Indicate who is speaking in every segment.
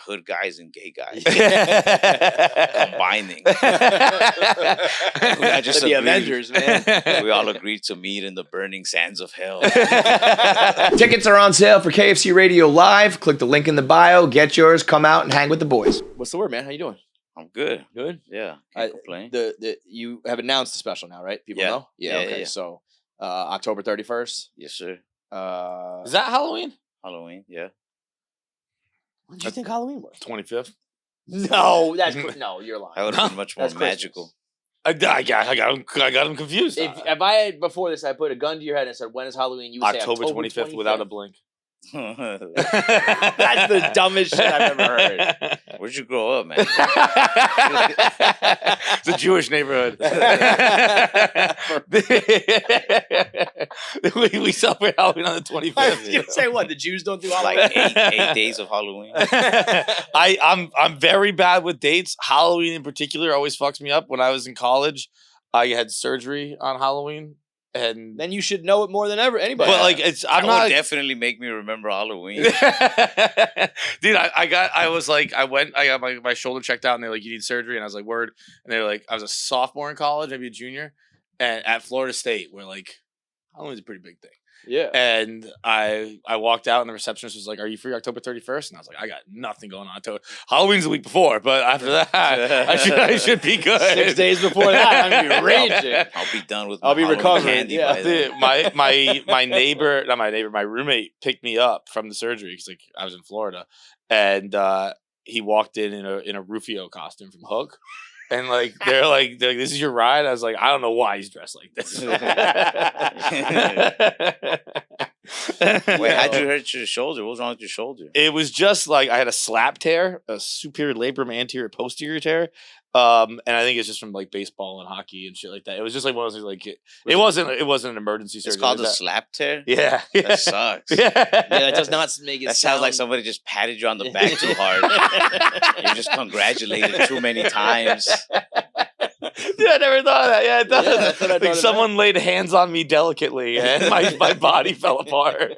Speaker 1: hood guys and gay guys combining. I just
Speaker 2: the Avengers, man.
Speaker 1: We all agreed to meet in the burning sands of hell.
Speaker 2: Tickets are on sale for KFC Radio Live. Click the link in the bio. Get yours. Come out and hang with the boys. What's the word, man? How you doing?
Speaker 1: I'm good.
Speaker 2: Good?
Speaker 1: Yeah. Can't complain.
Speaker 2: You have announced the special now, right? People know? Yeah, okay. Yeah. So October 31st.
Speaker 1: Yes, sir.
Speaker 3: Is that Halloween?
Speaker 1: Halloween, yeah.
Speaker 2: When did you think Halloween was?
Speaker 3: 25th.
Speaker 2: No, no, you're lying.
Speaker 1: That would have been much more magical.
Speaker 3: I got him confused.
Speaker 2: If I had before this, I put a gun to your head and said, "When is Halloween?" You would say
Speaker 3: October 25th without a blink.
Speaker 2: That's the dumbest shit I've ever heard.
Speaker 1: Where'd you grow up, man?
Speaker 3: It's a Jewish neighborhood. we celebrate Halloween on the 25th.
Speaker 2: I was gonna say what? The Jews don't do Halloween.
Speaker 1: Like eight days of Halloween.
Speaker 3: I'm very bad with dates. Halloween in particular always fucks me up. When I was in college, I had surgery on Halloween. And
Speaker 2: then you should know it more than anybody.
Speaker 3: But like,
Speaker 1: That would definitely make me remember Halloween.
Speaker 3: Dude, I got my shoulder checked out, and they're like, "You need surgery," and I was like, "Word." And they're like, I was a sophomore in college, maybe a junior, and at Florida State, we're like, Halloween's a pretty big thing.
Speaker 2: Yeah.
Speaker 3: And I walked out, and the receptionist was like, "Are you free October 31st?" And I was like, "I got nothing going on. Halloween's the week before, but after that, I should be good."
Speaker 2: 6 days before that, I'm gonna be raging.
Speaker 1: I'll be done with.
Speaker 2: I'll be recovering.
Speaker 1: Candy by then.
Speaker 3: My roommate picked me up from the surgery because like I was in Florida, and he walked in a Rufio costume from Hook. And like they're like, "This is your ride." I was like, "I don't know why he's dressed like this."
Speaker 1: Wait, how'd you hurt your shoulder? What was wrong with your shoulder?
Speaker 3: It was just like I had a slap tear, a superior labrum anterior posterior tear. And I think it's just from like baseball and hockey and shit like that. It was just like one of those things. Like it wasn't an emergency surgery.
Speaker 1: It's called a slap tear.
Speaker 3: Yeah,
Speaker 1: that sucks.
Speaker 2: Yeah, that does not make it.
Speaker 1: That sounds like somebody just patted you on the back too hard. You're just congratulated too many times.
Speaker 3: Dude, I never thought of that. Yeah, it does.
Speaker 2: Yeah, that's what I
Speaker 3: like someone laid hands on me delicately, and my body fell apart.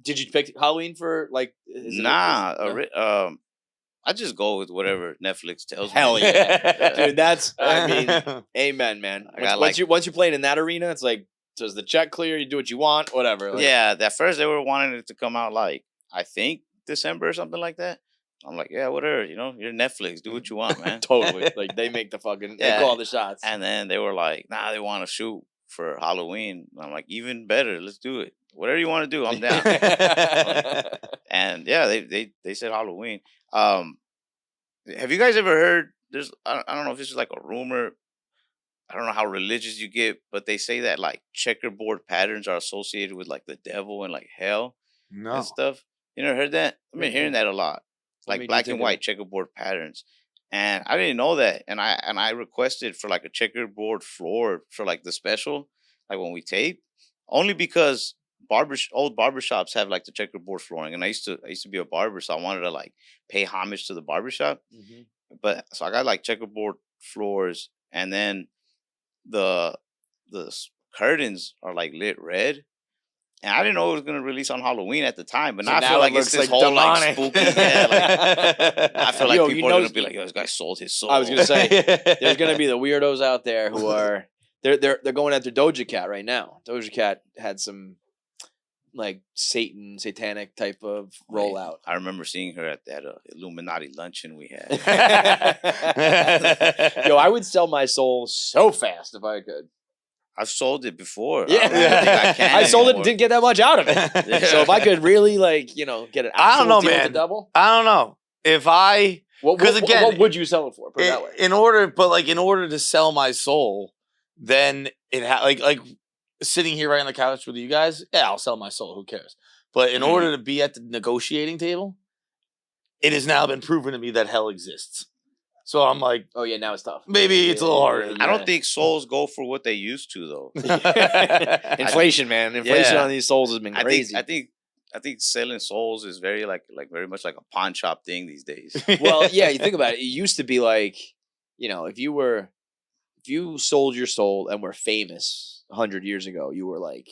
Speaker 2: Did you pick Halloween for like?
Speaker 1: I just go with whatever Netflix tells me.
Speaker 2: Hell yeah, dude. That's amen, man. Once you're playing in that arena, it's like, does the check clear? You do what you want, whatever. Like,
Speaker 1: yeah, at first they were wanting it to come out like I think December or something like that. I'm like, yeah, whatever. You're Netflix. Do what you want, man.
Speaker 2: Totally. Like they make the fucking they call the shots.
Speaker 1: And then they were like, nah, they want to shoot for Halloween. I'm like, even better. Let's do it. Whatever you want to do, I'm down. And yeah, they said Halloween. Have you guys ever heard? I don't know if this is like a rumor. I don't know how religious you get, but they say that like checkerboard patterns are associated with like the devil and like hell and stuff. You never heard that? I've been hearing that a lot, like black and white checkerboard patterns. And I didn't know that, and I requested for like a checkerboard floor for like the special, like when we tape, only because old barbershops have like the checkerboard flooring, and I used to be a barber, so I wanted to like pay homage to the barbershop. Mm-hmm. But so I got like checkerboard floors, and then the curtains are like lit red. And I didn't know it was gonna release on Halloween at the time, but now I feel like it's this whole like spooky. Yeah, I feel like people are gonna be like, "Yo, this guy sold his soul."
Speaker 2: I was gonna say, there's gonna be the weirdos out there who are they're going after Doja Cat right now. Doja Cat had some like satanic type of rollout.
Speaker 1: I remember seeing her at that Illuminati luncheon we had.
Speaker 2: Yo, I would sell my soul so fast if I could.
Speaker 1: I've sold it before.
Speaker 2: Yeah, I sold it and didn't get that much out of it. Yeah. So if I could really like, get it.
Speaker 3: I don't know, man. Double? I don't know if I. Because again,
Speaker 2: what would you sell it for? Put it that way.
Speaker 3: In order to sell my soul, then it like sitting here right on the couch with you guys. Yeah, I'll sell my soul. Who cares? But in order to be at the negotiating table, it has now been proven to me that hell exists. So I'm like,
Speaker 2: oh yeah, now it's tough.
Speaker 3: Maybe it's a little harder.
Speaker 1: I don't think souls go for what they used to though.
Speaker 2: Inflation, man. Inflation on these souls has been crazy.
Speaker 1: I think selling souls is very very much like a pawn shop thing these days.
Speaker 2: Well, yeah, you think about it. It used to be like, if you sold your soul and were famous 100 years ago, you were like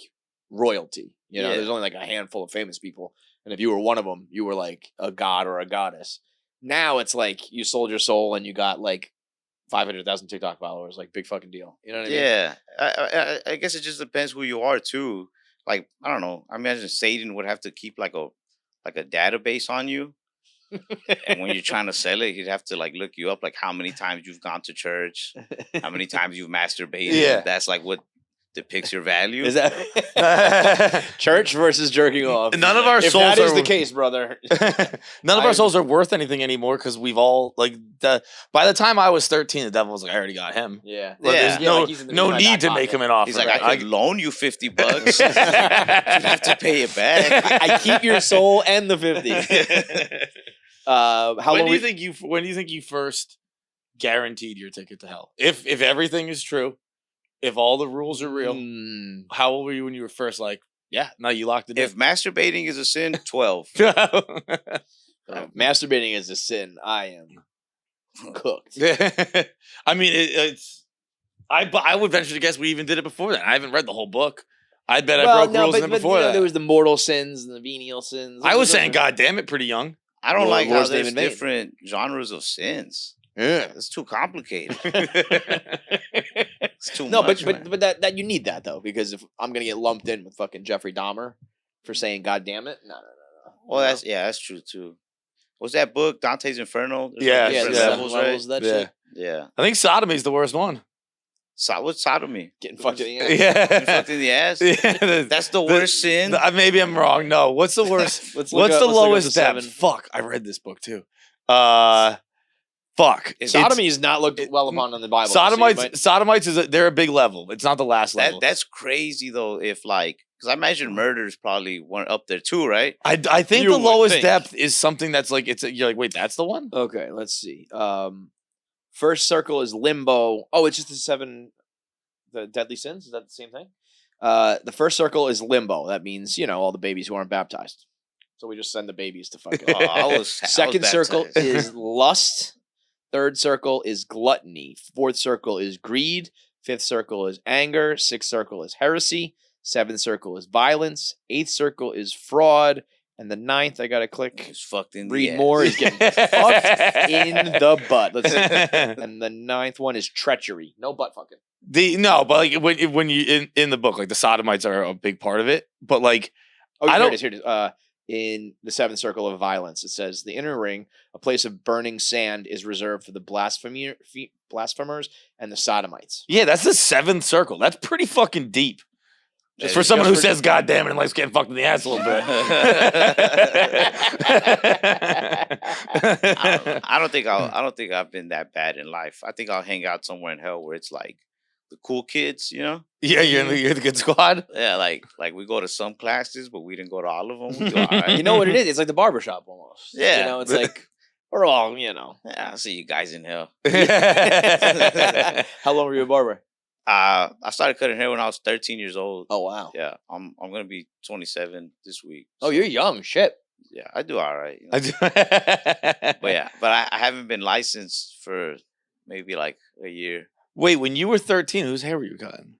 Speaker 2: royalty. There's only like a handful of famous people. and if you were one of them, you were like a god or a goddess. Now it's like you sold your soul and you got like 500,000 TikTok followers, like big fucking deal. You know what I mean?
Speaker 1: Yeah, I guess it just depends who you are too. Like I don't know. I imagine Satan would have to keep like a database on you, and when you're trying to sell it, he'd have to like look you up, like how many times you've gone to church, how many times you've masturbated.
Speaker 3: Yeah.
Speaker 1: That's like what depicts your value.
Speaker 2: Is that church versus jerking off?
Speaker 3: None of our
Speaker 2: if
Speaker 3: souls
Speaker 2: that is
Speaker 3: are
Speaker 2: the case, brother.
Speaker 3: None of our souls are worth anything anymore because we've all like by the time I was 13, the devil was like, I already got him.
Speaker 2: Yeah.
Speaker 3: Well,
Speaker 1: Yeah.
Speaker 3: there's
Speaker 2: like he's in
Speaker 3: no
Speaker 2: my
Speaker 3: need
Speaker 2: back
Speaker 3: to
Speaker 2: pocket.
Speaker 3: make him an offer.
Speaker 1: He's like, I could loan you $50. You'd have to pay it back.
Speaker 2: I keep your soul and the 50. How
Speaker 3: when
Speaker 2: long
Speaker 3: do you think you first guaranteed your ticket to hell? If everything is true, if all the rules are real, how old were you when you were first like, yeah, no, you locked it in?
Speaker 1: If masturbating is a sin, 12.
Speaker 2: Masturbating is a sin. I am cooked.
Speaker 3: I mean, it's. I would venture to guess we even did it before that. I haven't read the whole book. I bet I broke rules in it before that.
Speaker 2: There was the mortal sins and the venial sins.
Speaker 3: I was saying, God damn it, pretty young.
Speaker 1: I don't like how
Speaker 2: Lord's
Speaker 1: there's
Speaker 2: David Maine.
Speaker 1: different genres of sins.
Speaker 2: Yeah.
Speaker 1: It's too complicated. It's too
Speaker 2: No,
Speaker 1: much.
Speaker 2: but that you need that though, because if I'm gonna get lumped in with fucking Jeffrey Dahmer for saying God damn it, no.
Speaker 1: Well, that's true too. What's that book, Dante's Inferno? There's
Speaker 3: Yeah,
Speaker 1: like
Speaker 2: yeah,
Speaker 1: different
Speaker 2: the
Speaker 1: levels,
Speaker 2: seven levels of that
Speaker 3: Yeah.
Speaker 2: shit.
Speaker 1: Yeah.
Speaker 3: I think sodomy's the worst one.
Speaker 1: What's sodomy?
Speaker 2: Getting fucked in the ass.
Speaker 3: Yeah.
Speaker 1: Getting fucked in the ass?
Speaker 3: Yeah,
Speaker 1: That's the worst sin.
Speaker 3: Maybe I'm wrong. No. What's the worst?
Speaker 2: Let's
Speaker 3: What's the
Speaker 2: look up
Speaker 3: lowest
Speaker 2: the
Speaker 3: depth?
Speaker 2: seven.
Speaker 3: Fuck. I read this book too. Fuck.
Speaker 2: Sodomy is not looked well upon in the Bible.
Speaker 3: Sodomites they're a big level. It's not the last level.
Speaker 1: That's crazy though. If like, because I imagine murders probably weren't up there too, right?
Speaker 3: I think
Speaker 2: You
Speaker 3: the
Speaker 2: would
Speaker 3: lowest
Speaker 2: think.
Speaker 3: depth is something that's like you're like, wait, that's the one?
Speaker 2: Okay, let's see. First circle is limbo. Oh, it's just the deadly sins. Is that the same thing? The first circle is limbo. That means all the babies who aren't baptized. So we just send the babies to fucking.
Speaker 1: I was
Speaker 2: Second circle
Speaker 1: baptized.
Speaker 2: is lust. Third circle is gluttony. Fourth circle is greed. Fifth circle is anger. Sixth circle is heresy. Seventh circle is violence. Eighth circle is fraud. And the ninth, I gotta click.
Speaker 1: It's fucked in the
Speaker 2: Read
Speaker 1: ass.
Speaker 2: more is getting fucked in the butt. Let's see. And the ninth one is treachery. No butt fucking.
Speaker 3: But like when you in the book, like the sodomites are a big part of it. But like
Speaker 2: Oh,
Speaker 3: I
Speaker 2: here
Speaker 3: don't-
Speaker 2: it is. Here it is. In the seventh circle of violence, it says the inner ring, a place of burning sand, is reserved for the blasphemers and the sodomites.
Speaker 3: yeah, that's the seventh circle. That's pretty fucking deep. Just for
Speaker 1: Just
Speaker 3: someone who
Speaker 2: for-
Speaker 3: says "God damn it" and likes getting fucked in the ass a little bit.
Speaker 1: I don't think I've been that bad in life. I think I'll hang out somewhere in hell where it's like the cool kids,
Speaker 3: Yeah, you're the good squad.
Speaker 1: Yeah, like we go to some classes, but we didn't go to all of them. We do all right.
Speaker 2: You know what it is? It's like the barbershop almost.
Speaker 1: Yeah.
Speaker 2: It's like we're all,
Speaker 1: Yeah, I'll see you guys in hell.
Speaker 2: How long were you a barber?
Speaker 1: I started cutting hair when I was 13 years old.
Speaker 2: Oh wow.
Speaker 1: Yeah, I'm gonna be 27 this week.
Speaker 2: Oh, you're young. Shit.
Speaker 1: Yeah, I do all right.
Speaker 3: I do.
Speaker 1: But yeah, but I haven't been licensed for maybe like a year.
Speaker 3: Wait, when you were 13, whose hair were you cutting?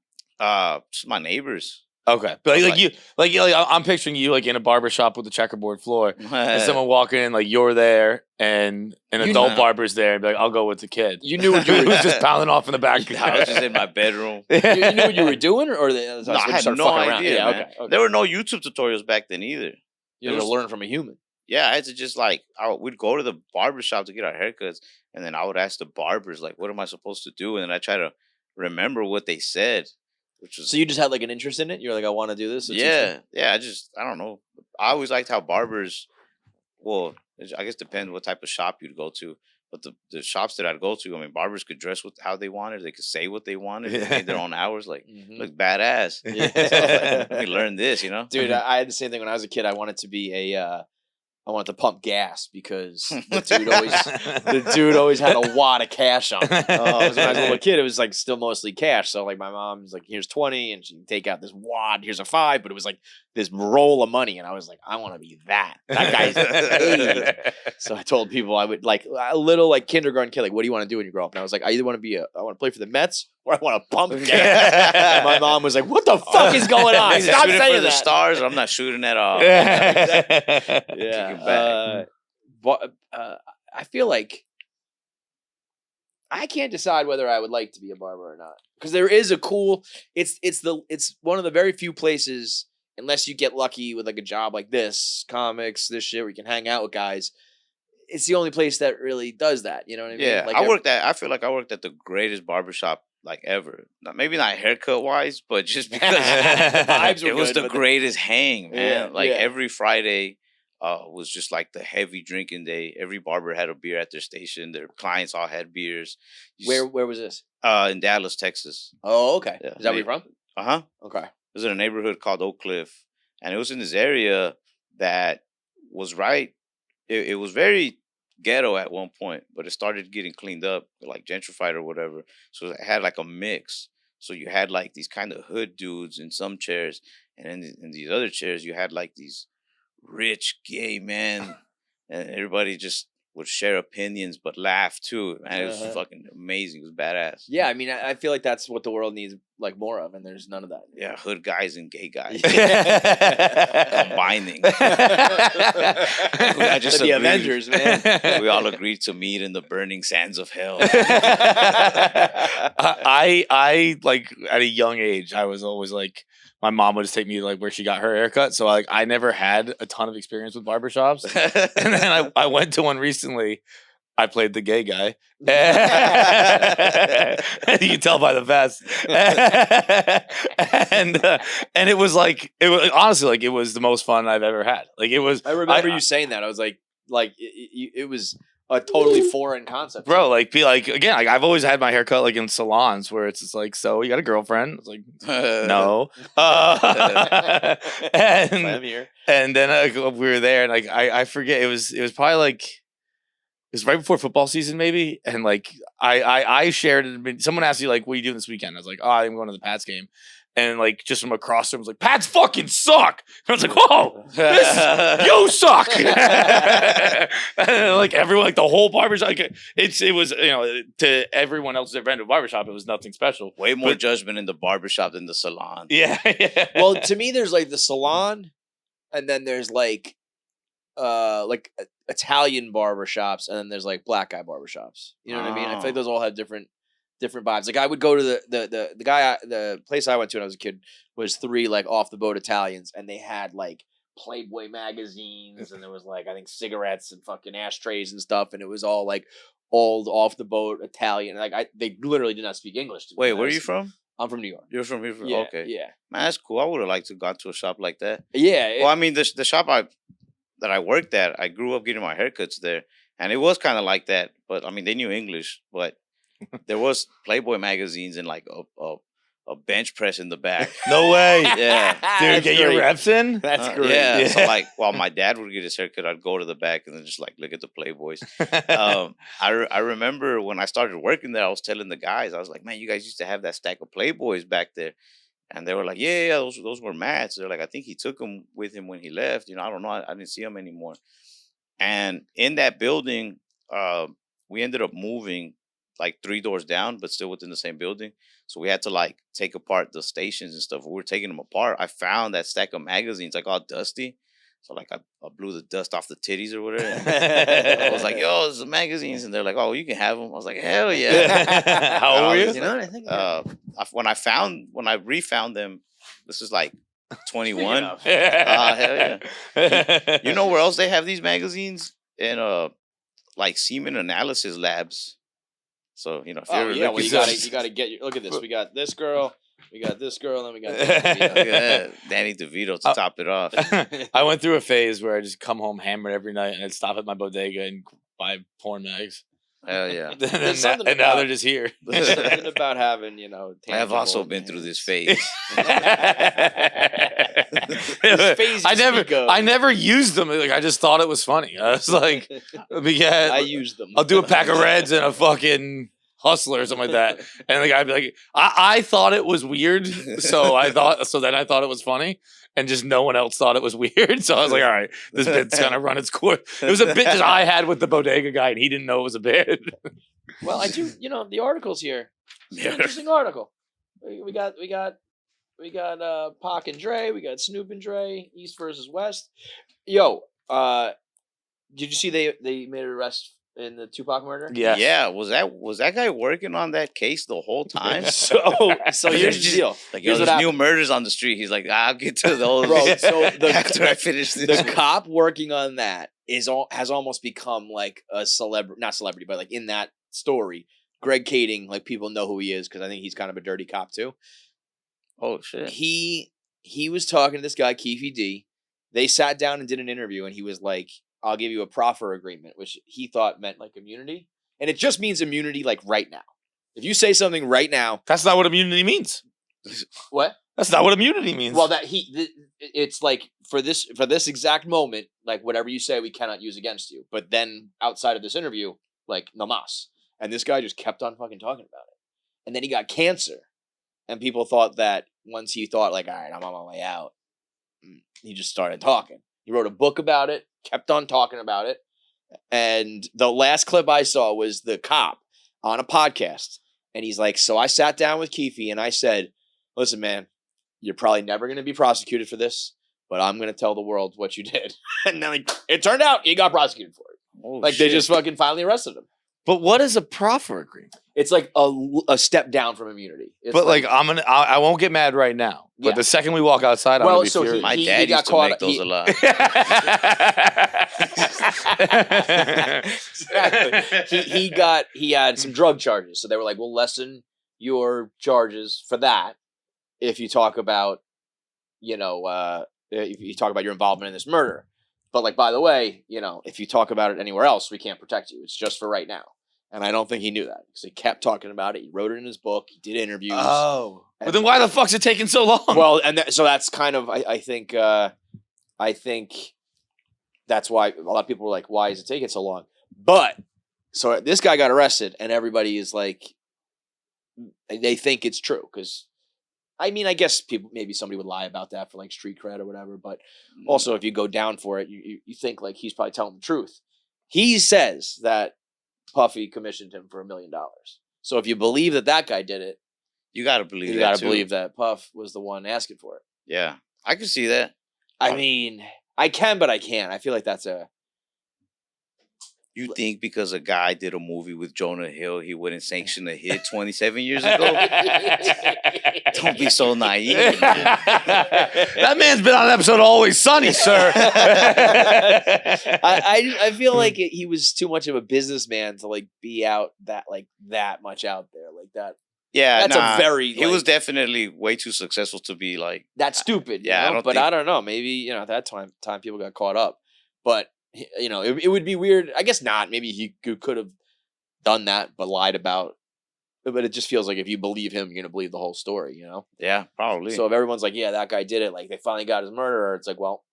Speaker 1: Just my neighbors.
Speaker 3: Okay, but
Speaker 1: Like-
Speaker 3: I'm picturing you like in a barber shop with a checkerboard floor, and
Speaker 1: I
Speaker 3: someone walking in like you're there, and an
Speaker 2: You
Speaker 3: adult
Speaker 1: know.
Speaker 3: barber's there, and be like, I'll go with the kid.
Speaker 2: You knew what you
Speaker 3: Who's
Speaker 2: were.
Speaker 3: just pounding off in the back.
Speaker 1: was just in my bedroom.
Speaker 2: You knew what you were doing, or
Speaker 1: No, I had no idea,
Speaker 2: Yeah,
Speaker 1: man.
Speaker 2: okay.
Speaker 1: There were no YouTube tutorials back then either.
Speaker 2: You had to learn from a human.
Speaker 1: Yeah, I had to just we'd go to the barber shop to get our haircuts, and then I would ask the barbers like, "What am I supposed to do?" And then I try to remember what they said, which was
Speaker 2: So you just had like an interest in it. You're like, I want to do this. So teach me.
Speaker 1: yeah. I don't know. I always liked how barbers. Well, I guess depends what type of shop you'd go to. But the shops that I'd go to, I mean, barbers could dress how they wanted. They could say what they wanted. They made their own hours. Like,
Speaker 2: Mhm.
Speaker 1: look badass.
Speaker 2: Yeah.
Speaker 1: So I was like, let me learn this,
Speaker 2: Dude, I had the same thing when I was a kid. I wanted to be I wanted to pump gas because the dude always had a wad of cash on him. Because when I was a little kid, it was like still mostly cash. So like my mom's like, here's 20, and she'd take out this wad, here's a 5, but it was like this roll of money, and I was like, I want to be that. That guy's paid. So I told people I would like a little like kindergarten kid, like, what do you want to do when you grow up? And I was like, I either want to I want to play for the Mets Or I want a pump gas. And my mom was like, "What the fuck is going on?
Speaker 1: Either
Speaker 2: Stop
Speaker 1: shooting
Speaker 2: saying
Speaker 1: for the
Speaker 2: that."
Speaker 1: stars, or I'm not shooting at all.
Speaker 2: Yeah. But I feel like I can't decide whether I would like to be a barber or not, because there is a cool. It's one of the very few places, unless you get lucky with like a job like this, comics, this shit, where you can hang out with guys. It's the only place that really does that. You know what I mean?
Speaker 1: Yeah,
Speaker 2: Like
Speaker 1: I feel like I worked at the greatest barbershop like ever. Maybe not haircut wise, but just because
Speaker 2: vibes were
Speaker 1: it was
Speaker 2: good,
Speaker 1: the
Speaker 2: but
Speaker 1: greatest hang, man.
Speaker 2: Yeah,
Speaker 1: Like
Speaker 2: yeah.
Speaker 1: every Friday was just like the heavy drinking day. Every barber had a beer at their station. Their clients all had beers.
Speaker 2: Where was this?
Speaker 1: In Dallas, Texas.
Speaker 2: Oh, okay.
Speaker 1: Yeah,
Speaker 2: Is that where you're from?
Speaker 1: Uh-huh.
Speaker 2: Okay.
Speaker 1: It was in a neighborhood called Oak Cliff. And it was in this area that was right. It was very ghetto at one point, but it started getting cleaned up, like gentrified or whatever. So it had like a mix. So you had like these kind of hood dudes in some chairs, and in these other chairs you had like these rich gay men, and everybody just would share opinions but laugh too. Man, it was fucking amazing. It was badass.
Speaker 2: Yeah, I mean, I feel like that's what the world needs like more of, and there's none of that.
Speaker 1: Yeah, hood guys and gay guys
Speaker 3: Yeah.
Speaker 1: combining. I just
Speaker 2: The
Speaker 1: agreed.
Speaker 2: Avengers, man.
Speaker 1: We all agreed to meet in the burning sands of hell.
Speaker 3: I like at a young age, I was always like, my mom would just take me to like where she got her haircut. So like I never had a ton of experience with barbershops. And then I went to one recently. I played the gay guy. You can tell by the vest. And it was like, honestly, like it was the most fun I've ever had. Like it was.
Speaker 2: I remember you saying that. I was like it was a totally foreign concept,
Speaker 3: bro. Like again, like I've always had my haircut like in salons where it's just like, so you got a girlfriend? It's like, no.
Speaker 2: I'm here.
Speaker 3: And then we were there, and like I forget, it was probably like. It was right before football season, maybe, and like I shared it. Someone asked me like, "What are you doing this weekend?" I was like, "Oh, I'm going to the Pats game," and like just from across the room was like, "Pats fucking suck." And I was like, "Whoa, you suck!" And like everyone, like the whole barbershop, like it was to everyone else that ran to a barbershop, it was nothing special.
Speaker 1: Way more judgment in the barbershop than the salon.
Speaker 3: Yeah.
Speaker 2: Well, to me, there's like the salon, and then there's like Italian barbershops, and then there's like black guy barbershops. You know what I mean? I feel like those all have different vibes. Like I would go to the place I went to when I was a kid was 3 like off the boat Italians, and they had like Playboy magazines, and there was like I think cigarettes and fucking ashtrays and stuff, and it was all like old off the boat Italian. Like they literally did not speak English.
Speaker 1: Wait, where are you from?
Speaker 2: I'm from New York.
Speaker 1: You're from here?
Speaker 2: Yeah,
Speaker 1: okay.
Speaker 2: Yeah.
Speaker 1: Man, that's cool. I would have liked to go to a shop like that.
Speaker 2: Yeah.
Speaker 1: Well, I mean, the shop that I worked at, I grew up getting my haircuts there, and it was kind of like that. But I mean, they knew English, but there was Playboy magazines and like a bench press in the back.
Speaker 3: No way.
Speaker 1: Yeah,
Speaker 3: dude, get your reps in.
Speaker 2: That's great.
Speaker 1: Yeah. So like, while my dad would get his haircut, I'd go to the back and then just like look at the Playboys. I remember when I started working there, I was telling the guys, I was like, man, you guys used to have that stack of Playboys back there. And they were like, yeah, those were Matt's. They're like, I think he took them with him when he left. I don't know. I didn't see him anymore. And in that building, we ended up moving like 3 doors down, but still within the same building. So we had to like take apart the stations and stuff. We were taking them apart. I found that stack of magazines like all dusty. So like I blew the dust off the titties or whatever. I was like, yo, there's the magazines. And they're like, oh, you can have them. I was like, hell yeah.
Speaker 3: How old were you?
Speaker 2: You know what I think?
Speaker 1: When I refound them, this is like 21.
Speaker 2: Enough.
Speaker 1: Hell yeah. You know where else they have these magazines? In like semen analysis labs. So, if you're
Speaker 2: yeah, well, you
Speaker 1: looking
Speaker 2: gotta get look at this. We got this girl, we got this girl, and then we got
Speaker 1: Look at that. Danny DeVito to top it off.
Speaker 3: I went through a phase where I just come home hammered every night, and I'd stop at my bodega and buy porn mags.
Speaker 1: Hell yeah.
Speaker 3: And now they're just here.
Speaker 2: There's something about having,
Speaker 1: I have also been through this phase.
Speaker 3: I never used them. Like I just thought it was funny. I was like,
Speaker 2: I used them.
Speaker 3: I'll do a pack of Reds and a fucking Hustler or something like that. And the guy would be like, I thought it was weird. So then I thought it was funny. And just no one else thought it was weird. So I was like, all right, this bit's gonna run its course. It was a bit that I had with the bodega guy, and he didn't know it was a bit.
Speaker 2: Well, I do. The article's here. It's an interesting article. We got Pac and Dre. We got Snoop and Dre. East versus West. Yo, did you see they made an arrest in the Tupac murder?
Speaker 3: Yes.
Speaker 1: Yeah. Was that guy working on that case the whole time?
Speaker 2: So here's the deal.
Speaker 1: Like,
Speaker 2: Here's
Speaker 1: there's
Speaker 2: what
Speaker 1: new
Speaker 2: happened.
Speaker 1: murders on the street. He's like, I'll get to those.
Speaker 2: Bro, so
Speaker 1: after I finish this.
Speaker 2: The cop working on that has almost become like a celebrity, not celebrity, but like in that story, Greg Kading, like people know who he is because I think he's kind of a dirty cop too.
Speaker 1: Oh shit.
Speaker 2: He was talking to this guy, Keefe D. They sat down and did an interview, and he was like, I'll give you a proffer agreement, which he thought meant like immunity. And it just means immunity like right now. If you say something right now.
Speaker 3: That's not what immunity means.
Speaker 2: What?
Speaker 3: That's not what immunity means.
Speaker 2: Well, it's like for this exact moment, like whatever you say, we cannot use against you. But then outside of this interview, like namas. And this guy just kept on fucking talking about it. And then he got cancer. And people thought that once he thought like, all right, I'm on my way out, he just started talking. He wrote a book about it, kept on talking about it. And the last clip I saw was the cop on a podcast. And he's like, so I sat down with Keefe and I said, listen, man, you're probably never going to be prosecuted for this, but I'm going to tell the world what you did. And then like, it turned out he got prosecuted for it.
Speaker 1: Oh,
Speaker 2: like
Speaker 1: shit.
Speaker 2: they just fucking finally arrested him.
Speaker 3: but what is a proffer agreement?
Speaker 2: It's like a step down from immunity. It's
Speaker 3: But like I won't get mad right now. But
Speaker 2: Yeah.
Speaker 3: the second we walk outside, I'm
Speaker 2: Well,
Speaker 3: gonna be
Speaker 2: so
Speaker 3: furious.
Speaker 1: My
Speaker 2: he
Speaker 1: dad
Speaker 2: got
Speaker 1: used to
Speaker 2: caught-
Speaker 1: make those
Speaker 2: he-
Speaker 1: a lot.
Speaker 2: Exactly. He had some drug charges, so they were like, "We'll lessen your charges for that if you talk about, if you talk about your involvement in this murder. But like, by the way, if you talk about it anywhere else, we can't protect you. It's just for right now." And I don't think he knew that because he kept talking about it. He wrote it in his book. He did interviews.
Speaker 3: Oh, but then why the fuck's it taking so long?
Speaker 2: Well, and so that's kind of I think that's why a lot of people were like, "Why is it taking so long?" But so this guy got arrested, and everybody is like, they think it's true because, I mean, I guess maybe somebody would lie about that for like street cred or whatever. But also, if you go down for it, you think like he's probably telling the truth. He says that Puffy commissioned him for $1 million. So if you believe that guy did it,
Speaker 1: You gotta believe
Speaker 2: you
Speaker 1: that.
Speaker 2: got to
Speaker 1: too.
Speaker 2: believe that Puff was the one asking for it.
Speaker 1: Yeah, I can see that.
Speaker 2: I mean, I can, but I can't. I feel like that's a.
Speaker 1: You think because a guy did a movie with Jonah Hill, he wouldn't sanction a hit 27 years ago? Don't be so naive.
Speaker 3: That man's been on an episode of Always Sunny, sir.
Speaker 2: I feel like he was too much of a businessman to like be out that much out there like that.
Speaker 1: Yeah,
Speaker 2: That's a very.
Speaker 1: he was definitely way too successful to be like.
Speaker 2: That's stupid.
Speaker 1: Yeah,
Speaker 2: I don't know. Maybe at that time people got caught up, but it would be weird. I guess not. Maybe he could have done that, but lied about. But it just feels like if you believe him, you're gonna believe the whole story.
Speaker 1: Yeah, probably.
Speaker 2: So if everyone's like, "Yeah, that guy did it," like they finally got his murderer, it's like, well,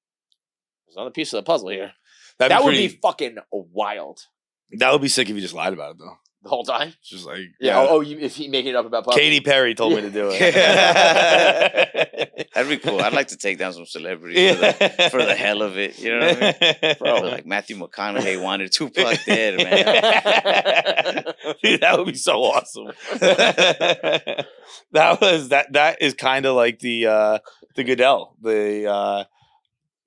Speaker 2: there's another piece of the puzzle here. That would be fucking wild.
Speaker 3: That would be sick if you just lied about it though.
Speaker 2: The whole time?
Speaker 3: It's just like
Speaker 2: If he making it up about Puffy?
Speaker 3: Katy Perry told me to do it.
Speaker 1: That'd be cool. I'd like to take down some celebrities for the hell of it. You know what I mean? Bro, like Matthew McConaughey wanted Tupac dead, man.
Speaker 3: Dude, that would be so awesome. That is kind of like the Goodell.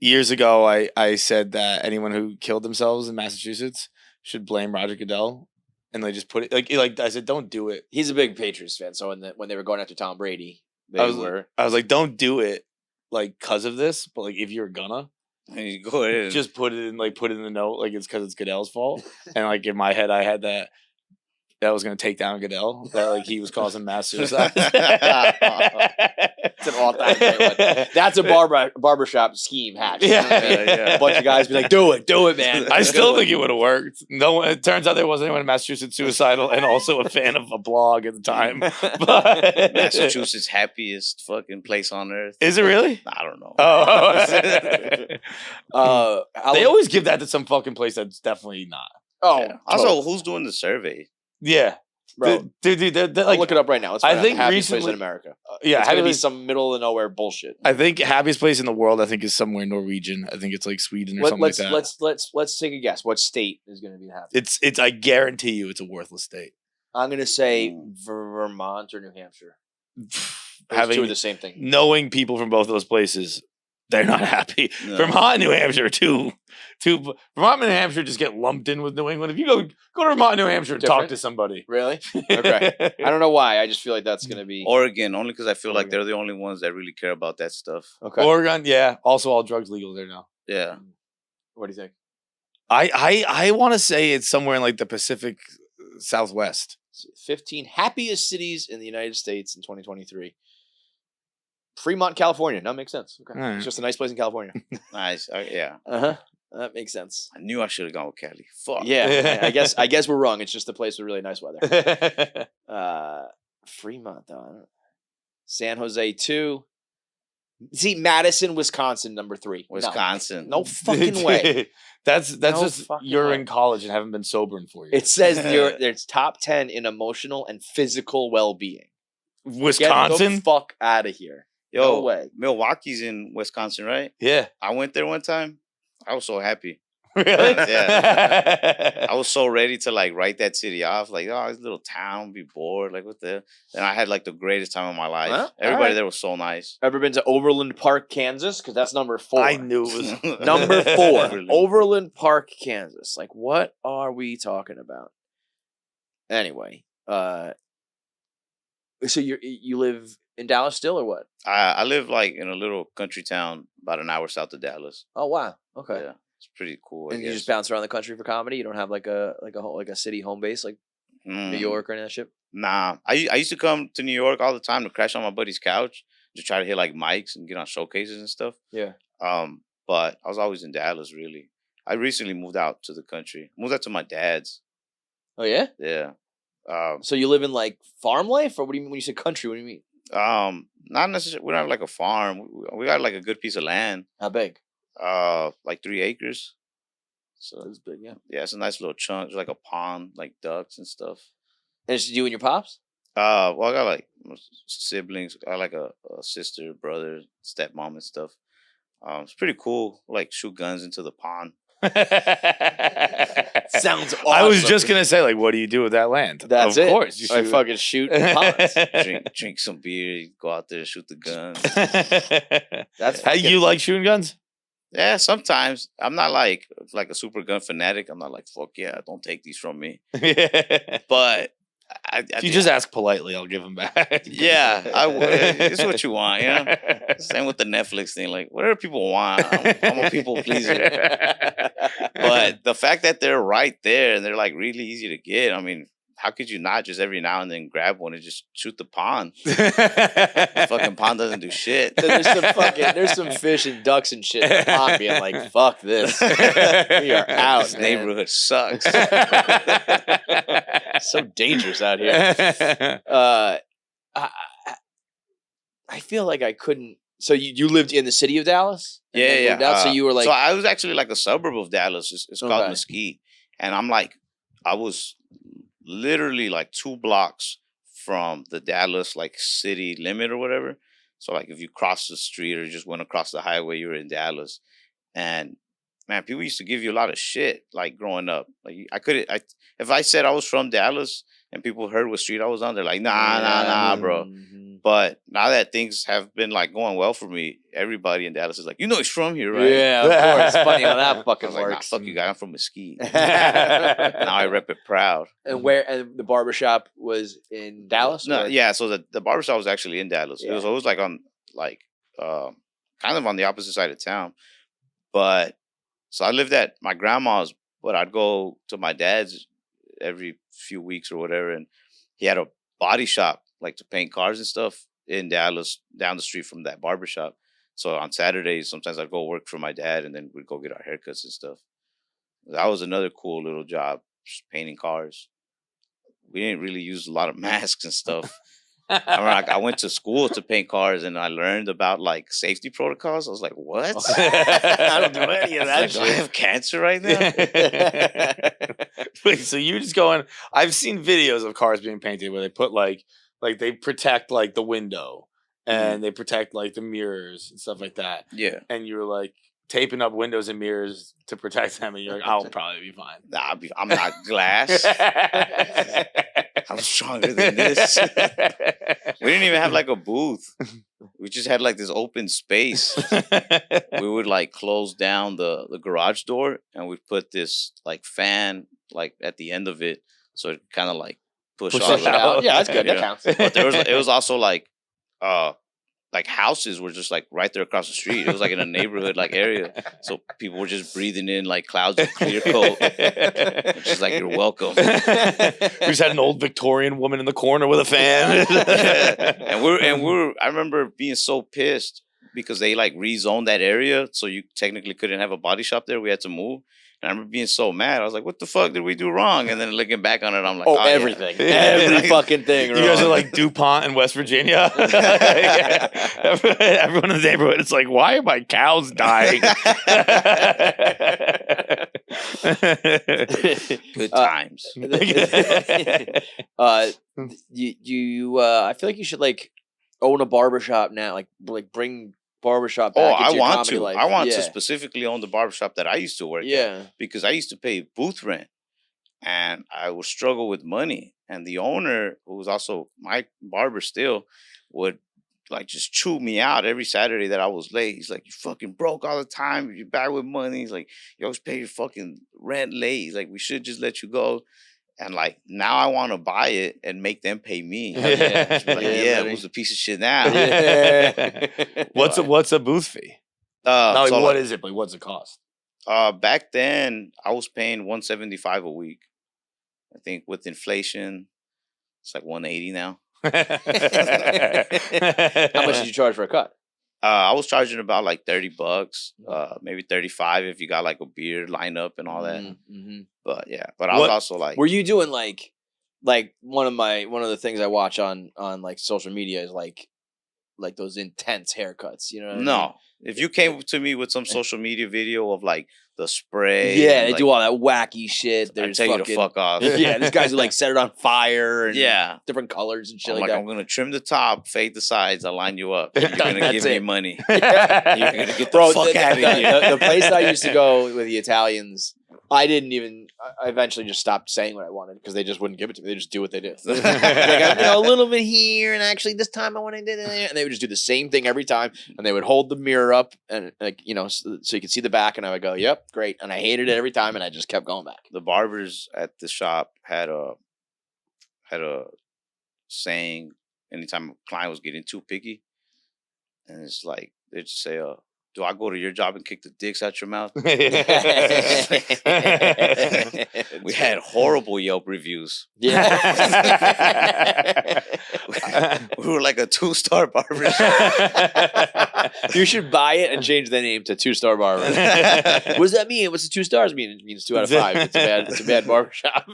Speaker 3: Years ago, I said that anyone who killed themselves in Massachusetts should blame Roger Goodell. And they just put it like I said, don't do it.
Speaker 2: He's a big Patriots fan, so when they were going after Tom Brady, I
Speaker 3: was like, don't do it like because of this, but like if you're gonna,
Speaker 1: and you go ahead and
Speaker 3: just put it in the note, like it's because it's Goodell's fault. And like in my head, I had that was gonna take down Goodell, that like he was causing mass suicide.
Speaker 2: It's an all-time great one. That's a barbershop scheme hatch.
Speaker 3: Yeah.
Speaker 2: A bunch of guys be like, do it, man.
Speaker 3: I still think it would have worked. No one. It turns out there wasn't anyone in Massachusetts suicidal, and also a fan of a blog at the time. But
Speaker 1: Massachusetts happiest fucking place on earth.
Speaker 3: Is it really?
Speaker 1: I don't know.
Speaker 3: Oh, they always give that to some fucking place that's definitely not.
Speaker 2: Oh,
Speaker 1: Yeah. Also, who's doing the survey?
Speaker 3: Yeah,
Speaker 2: bro.
Speaker 3: Dude, they're
Speaker 2: I'll
Speaker 3: like,
Speaker 2: look it up right now. Let's find
Speaker 3: I think
Speaker 2: out the happiest place
Speaker 3: recently
Speaker 2: in America.
Speaker 3: yeah,
Speaker 2: It's gonna be
Speaker 3: happiest,
Speaker 2: some middle of nowhere bullshit.
Speaker 3: I think happiest place in the world. I think is somewhere Norwegian. I think it's like Sweden or something like that.
Speaker 2: Let's take a guess. What state is going to be the happiest?
Speaker 3: It's. I guarantee you, it's a worthless state.
Speaker 2: I'm gonna say Vermont or New Hampshire.
Speaker 3: Having
Speaker 2: two are the same thing.
Speaker 3: Knowing people from both those places, they're not happy.
Speaker 1: No.
Speaker 3: Vermont and New Hampshire, two. Vermont and New Hampshire just get lumped in with New England. If you go to Vermont and New Hampshire and talk to somebody.
Speaker 2: Really? Okay. I don't know why. I just feel like that's going to be...
Speaker 1: Oregon, only because I feel like they're the only ones that really care about that stuff.
Speaker 2: Okay.
Speaker 3: Oregon, yeah. Also, all drugs legal there now.
Speaker 1: Yeah.
Speaker 2: What do you think?
Speaker 3: I want to say it's somewhere in like the Pacific Southwest.
Speaker 2: 15 happiest cities in the United States in 2023. Fremont, California. No, makes sense. Okay.
Speaker 3: Right.
Speaker 2: It's just a nice place in California.
Speaker 1: Nice. Yeah.
Speaker 2: Uh-huh. That makes sense.
Speaker 1: I knew I should have gone with Cali. Fuck.
Speaker 2: Yeah. I guess we're wrong. It's just a place with really nice weather. Fremont, though. San Jose, 2. See, Madison, Wisconsin, number 3.
Speaker 1: Wisconsin.
Speaker 2: No fucking way.
Speaker 3: That's
Speaker 2: No
Speaker 3: just
Speaker 2: fucking
Speaker 3: you're
Speaker 2: way.
Speaker 3: in college and haven't been sober in 4 years.
Speaker 2: It says there's top 10 in emotional and physical well-being.
Speaker 3: Wisconsin?
Speaker 2: Get the fuck out of here.
Speaker 1: Yo,
Speaker 2: No way.
Speaker 1: Milwaukee's in Wisconsin, right?
Speaker 3: Yeah.
Speaker 1: I went there one time. I was so happy.
Speaker 3: Really?
Speaker 1: Yeah. I was so ready to like write that city off. Like, oh, this little town, be bored. Like, what the? And I had like the greatest time of my life.
Speaker 2: Well,
Speaker 1: Everybody
Speaker 2: alright.
Speaker 1: there was so nice.
Speaker 2: Ever been to Overland Park, Kansas? Because that's number 4.
Speaker 3: I knew it was.
Speaker 2: Number 4,
Speaker 1: Really?
Speaker 2: Overland Park, Kansas. Like, what are we talking about? Anyway, so you live in Dallas still, or what?
Speaker 1: I live like in a little country town about an hour south of Dallas.
Speaker 2: Oh wow, okay.
Speaker 1: Yeah, it's pretty cool. I
Speaker 2: And you
Speaker 1: guess.
Speaker 2: just bounce around the country for comedy. You don't have like a city home base like New York or any of that shit.
Speaker 1: Nah, I used to come to New York all the time to crash on my buddy's couch to try to hit like mics and get on showcases and stuff.
Speaker 2: Yeah.
Speaker 1: But I was always in Dallas. Really, I recently moved out to the country. Moved out to my dad's.
Speaker 2: Oh yeah.
Speaker 1: Yeah.
Speaker 2: So you live in like farm life, or what do you mean when you say country? What do you mean?
Speaker 1: Not necessarily. We don't have like a farm. We got like a good piece of land.
Speaker 2: How big?
Speaker 1: Like 3 acres. So
Speaker 2: It's big, yeah.
Speaker 1: yeah, it's a nice little chunk. There's like a pond, like ducks and stuff.
Speaker 2: And it's you and your pops?
Speaker 1: Well, I got like siblings. I got like a sister, brother, stepmom, and stuff. It's pretty cool. Like shoot guns into the pond.
Speaker 2: Sounds awesome.
Speaker 3: I was just gonna say, like, what do you do with that land?
Speaker 2: That's
Speaker 3: of
Speaker 2: it.
Speaker 3: course, you
Speaker 2: I
Speaker 3: shoot.
Speaker 2: fucking shoot ponds.
Speaker 1: Drink some beer. Go out there, shoot the guns.
Speaker 2: That's
Speaker 3: How you like shooting guns?
Speaker 1: Yeah, sometimes I'm not like a super gun fanatic. I'm not like fuck yeah, don't take these from me. But
Speaker 3: If you just ask politely, I'll give them back.
Speaker 1: yeah, it's what you want, you know. Same with the Netflix thing. Like whatever people want, I'm a people pleaser. But the fact that they're right there and they're like really easy to get, I mean, how could you not just every now and then grab one and just shoot the pond? The fucking pond doesn't do shit.
Speaker 2: There's some fish and ducks and shit in the pond being like, fuck this. We are out.
Speaker 1: This
Speaker 2: man.
Speaker 1: neighborhood sucks.
Speaker 2: So dangerous out here. I feel like I couldn't. So you lived in the city of Dallas? And then
Speaker 1: Yeah.
Speaker 2: moved out? So you were like,
Speaker 1: so I was actually like a suburb of Dallas. It's called
Speaker 2: Okay.
Speaker 1: Mesquite, and I was literally like 2 blocks from the Dallas like city limit or whatever. So like if you cross the street or just went across the highway, you were in Dallas. And man, people used to give you a lot of shit like growing up. Like if I said I was from Dallas and people heard what street I was on, they're like, nah, bro.
Speaker 2: Mhm.
Speaker 1: But now that things have been like going well for me, everybody in Dallas is like, you know, he's from here, right?
Speaker 2: Yeah, of course. It's funny how
Speaker 1: I
Speaker 2: that
Speaker 1: was
Speaker 2: fucking
Speaker 1: like, nah,
Speaker 2: works.
Speaker 1: fuck you guys. I'm from Mesquite. Now I rep it proud.
Speaker 2: And the barbershop was in Dallas?
Speaker 1: No,
Speaker 2: or-
Speaker 1: yeah. So the barbershop was actually in Dallas. It was
Speaker 2: Yeah.
Speaker 1: always like on like kind of on the opposite side of town. But so I lived at my grandma's, but I'd go to my dad's every few weeks or whatever, and he had a body shop like to paint cars and stuff in Dallas down the street from that barbershop. So on Saturdays, sometimes I'd go work for my dad and then we'd go get our haircuts and stuff. That was another cool little job, just painting cars. We didn't really use a lot of masks and stuff. I went to school to paint cars and I learned about like safety protocols. I was like, what?
Speaker 2: I don't do any of that
Speaker 1: Like, do I
Speaker 2: shit.
Speaker 1: have cancer right now?
Speaker 3: Wait, so you're just going? I've seen videos of cars being painted where they put like they protect like the window and they protect like the mirrors and stuff like that.
Speaker 1: Yeah.
Speaker 3: And you're like taping up windows and mirrors to protect them, and you're like, I'll probably be fine.
Speaker 1: Nah, I'm not glass. I'm stronger than this. We didn't even have like a booth. We just had like this open space. We would like close down the garage door and we'd put this like fan like at the end of it, so it kind of like push
Speaker 2: Push
Speaker 1: all
Speaker 2: it out. Yeah, that's good. That counts.
Speaker 1: But it was also like houses were just like right there across the street. It was like in a neighborhood like area, so people were just breathing in like clouds of clear coat. It's just like, you're welcome.
Speaker 3: We just had an old Victorian woman in the corner with a fan.
Speaker 1: and we're I remember being so pissed because they like rezoned that area, so you technically couldn't have a body shop there. We had to move. And I remember being so mad. I was like, what the fuck did we do wrong? And then looking back on it, I'm like,
Speaker 2: everything.
Speaker 1: Yeah.
Speaker 2: Every fucking thing.
Speaker 3: You guys are like DuPont in West Virginia. Everyone in the neighborhood, it's like, why are my cows dying?
Speaker 1: Good times.
Speaker 2: You I feel like you should like own a barbershop now. Like bring barbershop back into your comedy life.
Speaker 1: I want to specifically own the barbershop that I used to work
Speaker 2: Yeah.
Speaker 1: at, because I used to pay booth rent and I would struggle with money. And the owner, who was also my barber still, would like just chew me out every Saturday that I was late. He's like, you fucking broke all the time. You're bad with money. He's like, you always pay your fucking rent late. He's like, we should just let you go. And like, now I want to buy it and make them pay me. It was a piece of shit now.
Speaker 3: What's a booth fee? Not like, what is it, but what's it cost?
Speaker 1: Back then I was paying $175 a week. I think with inflation, it's like $180 now.
Speaker 2: How much did you charge for a cut?
Speaker 1: I was charging about like $30, maybe $35 if you got like a beer lineup and all that.
Speaker 2: Mm-hmm.
Speaker 1: But yeah, but I was also like,
Speaker 2: were you doing like one of the things I watch on like social media is like those intense haircuts, you know what I mean?
Speaker 1: If you came to me with some social media video of like the spray,
Speaker 2: they do all that wacky shit.
Speaker 1: I'd tell you to fuck off.
Speaker 2: Yeah, these guys who like set it on fire and
Speaker 1: different
Speaker 2: colors and shit
Speaker 1: I'm
Speaker 2: like that.
Speaker 1: I'm gonna trim the top, fade the sides, I'll line you up. You're gonna give me money. You're gonna get the fuck out of here.
Speaker 2: The place I used to go with the Italians, I eventually just stopped saying what I wanted because they just wouldn't give it to me. They just do what they do. Like, a little bit here, and actually this time I want to do it, and they would just do the same thing every time. And they would hold the mirror up and like, so you could see the back, and I would go, "Yep, great." And I hated it every time, and I just kept going back.
Speaker 1: The barbers at the shop had a saying anytime a client was getting too picky, and it's like they just say, do I go to your job and kick the dicks out your mouth? We had horrible Yelp reviews.
Speaker 2: Yeah.
Speaker 1: We were like a 2-star barber shop.
Speaker 2: You should buy it and change the name to 2-Star Barber. What does that mean? What's the 2 stars mean? It means 2 out of 5. It's a bad barbershop.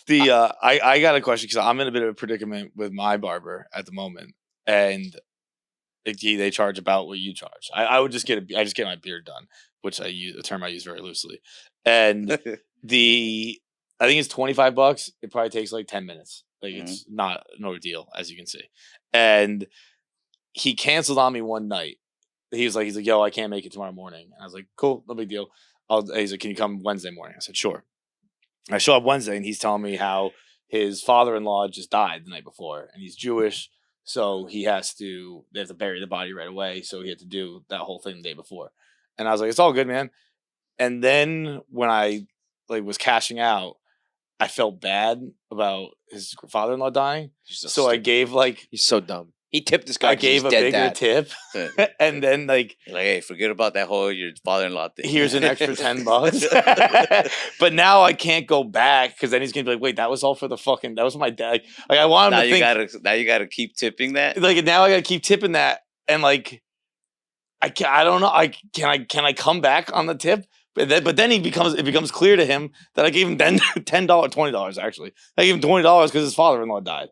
Speaker 3: I got a question because I'm in a bit of a predicament with my barber at the moment, and they charge about what you charge. I just get my beard done, which a term I use very loosely. And I think it's $25. It probably takes like 10 minutes. Like it's not no deal, as you can see. And he canceled on me one night. He's like, yo, I can't make it tomorrow morning. And I was like, cool, no big deal. He's like, can you come Wednesday morning? I said, sure. I show up Wednesday and he's telling me how his father-in-law just died the night before, and he's Jewish. So they have to bury the body right away. So he had to do that whole thing the day before. And I was like, it's all good, man. And then when I was cashing out, I felt bad about his father-in-law dying. So I gave
Speaker 2: he's so dumb. He tipped this guy.
Speaker 3: I gave a bigger tip. And then like,
Speaker 1: hey, forget about that whole your father-in-law thing.
Speaker 3: Here's an extra $10. But now I can't go back because then he's gonna be like, wait, that was all for that was my dad. Like I want him to think.
Speaker 1: Now you gotta keep tipping that.
Speaker 3: Like now I gotta keep tipping that, and like I don't know. Can I come back on the tip? But then it becomes clear to him that I gave him $10, $20 actually. I gave him $20 because his father-in-law died.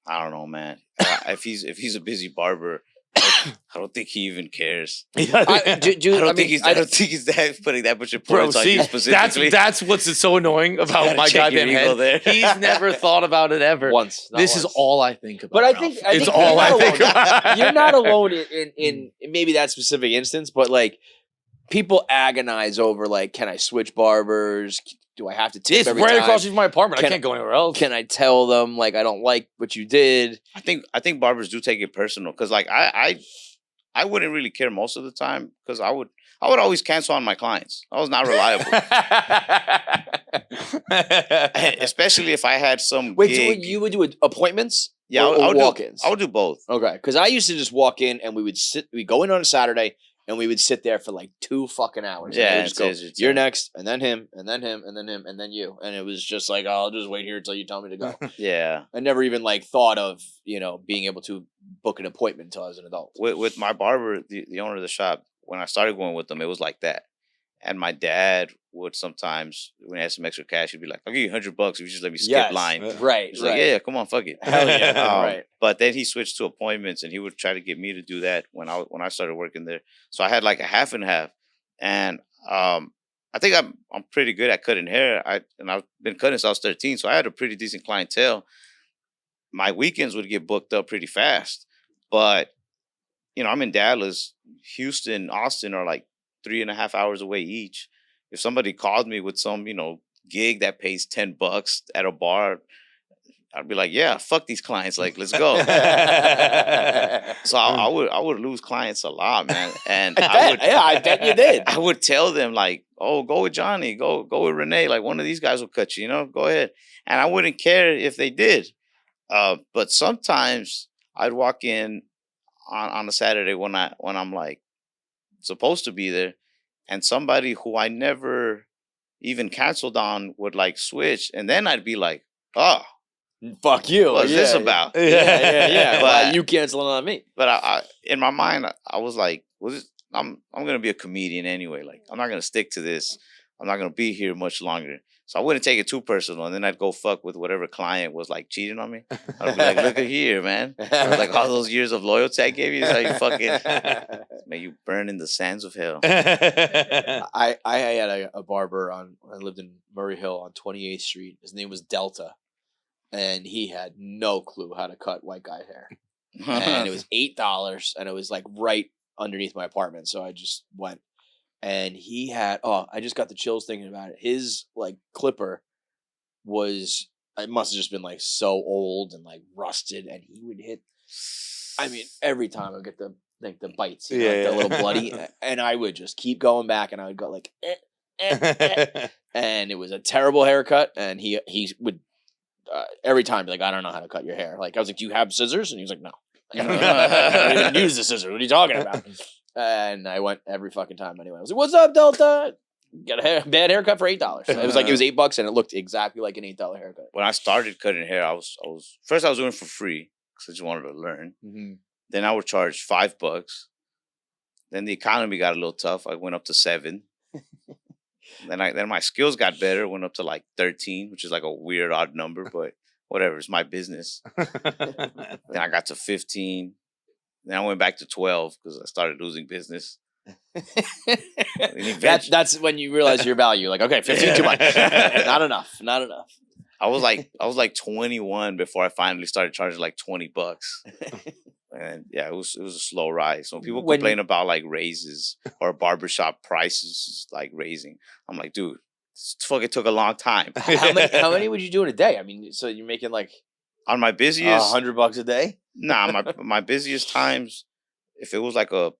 Speaker 1: I don't know, man. If he's a busy barber, I don't think he even cares. I don't think he's putting that much importance on you specifically.
Speaker 3: That's what's so annoying about my goddamn head. He's never thought about it ever. This is all I think about.
Speaker 2: But I think
Speaker 3: it's all I think about.
Speaker 2: You're not alone in maybe that specific instance, but like people agonize over like, can I switch barbers? Do I have to tip
Speaker 3: It's
Speaker 2: every
Speaker 3: right
Speaker 2: time?
Speaker 3: across from my apartment. I
Speaker 2: Can-
Speaker 3: can't go anywhere else.
Speaker 2: Can I tell them like I don't like what you did?
Speaker 1: I think barbers do take it personal because like I wouldn't really care most of the time because I would always cancel on my clients. I was not reliable, especially if I had some
Speaker 2: Wait, so
Speaker 1: gig.
Speaker 2: you would do appointments?
Speaker 1: Yeah,
Speaker 2: or
Speaker 1: I would
Speaker 2: walk-ins.
Speaker 1: I would do both.
Speaker 2: Okay, because I used to just walk in and we'd go in on a Saturday and we would sit there for like 2 fucking hours.
Speaker 1: Yeah,
Speaker 2: and they would
Speaker 1: it's
Speaker 2: just go,
Speaker 1: your
Speaker 2: you're
Speaker 1: turn.
Speaker 2: next, and then him, and then him, and then him, and then you, and it was just like, oh, I'll just wait here until you tell me to go.
Speaker 1: Yeah,
Speaker 2: I never even like thought of being able to book an appointment until I was an adult.
Speaker 1: with my barber, the owner of the shop, when I started going with them, it was like that. And my dad would sometimes, when he had some extra cash, he'd be like, "I'll give you $100 if you just let me skip
Speaker 2: Yes,
Speaker 1: line."
Speaker 2: right?
Speaker 1: He's like, "Yeah, come on, fuck it."
Speaker 2: Hell yeah, right.
Speaker 1: But then he switched to appointments, and he would try to get me to do that when I started working there. So I had like a half and half, and I think I'm pretty good at cutting hair. I've been cutting since I was 13, so I had a pretty decent clientele. My weekends would get booked up pretty fast, but I'm in Dallas, Houston, Austin are like 3.5 hours away each. If somebody called me with some, gig that pays $10 at a bar, I'd be like, yeah, fuck these clients. Like, let's go. So I would lose clients a lot, man. And
Speaker 2: I bet you did.
Speaker 1: I would tell them like, oh, go with Johnny, go with Renee. Like one of these guys will cut you, go ahead. And I wouldn't care if they did. But sometimes I'd walk in on a Saturday when I'm like supposed to be there, and somebody who I never even canceled on would like switch, and then I'd be like, oh,
Speaker 2: fuck you.
Speaker 1: what's this about?
Speaker 2: Yeah.
Speaker 1: But
Speaker 2: you canceling on me.
Speaker 1: But I in my mind I was like, I'm gonna be a comedian anyway. Like I'm not gonna stick to this. I'm not gonna be here much longer. So I wouldn't take it too personal, and then I'd go fuck with whatever client was like cheating on me. I'd be like, "Look at here, man! Like all those years of loyalty I gave you, is how you fucking may you burn in the sands of hell."
Speaker 2: I had a barber I lived in Murray Hill on 28th Street. His name was Delta, and he had no clue how to cut white guy hair. And it was $8, and it was like right underneath my apartment. So I just went. And he had, I just got the chills thinking about it. His like clipper it must have just been like so old and like rusted, and he would hit. I mean, every time I would get the bites, the little bloody, and I would just keep going back, and I would go like, and it was a terrible haircut. And he would every time be like, I don't know how to cut your hair. Like I was like, do you have scissors? And he was like, no. I don't even use the scissors. What are you talking about? And I went every fucking time anyway. I was like, what's up, Delta? Got a bad haircut for $8. It was like, it was $8 and it looked exactly like an $8 haircut.
Speaker 1: When I started cutting hair, I was first I was doing it for free because I just wanted to learn.
Speaker 2: Mm-hmm.
Speaker 1: Then I would charge $5. Then the economy got a little tough. I went up to $7. then my skills got better. Went up to like 13, which is like a weird odd number, but whatever. It's my business. Then I got to 15. Then I went back to 12 because I started losing business.
Speaker 2: That's when you realize your value. Like, okay, 15 too much. Not enough.
Speaker 1: I was like 21 before I finally started charging like $20. And yeah, it was a slow rise. So people complain about like raises or barbershop prices like raising. I'm like, dude, this fucking took a long time.
Speaker 2: How many would you do in a day? I mean, so you're making like
Speaker 1: on my busiest
Speaker 2: $100 a day?
Speaker 1: Nah, my busiest times, if it was like a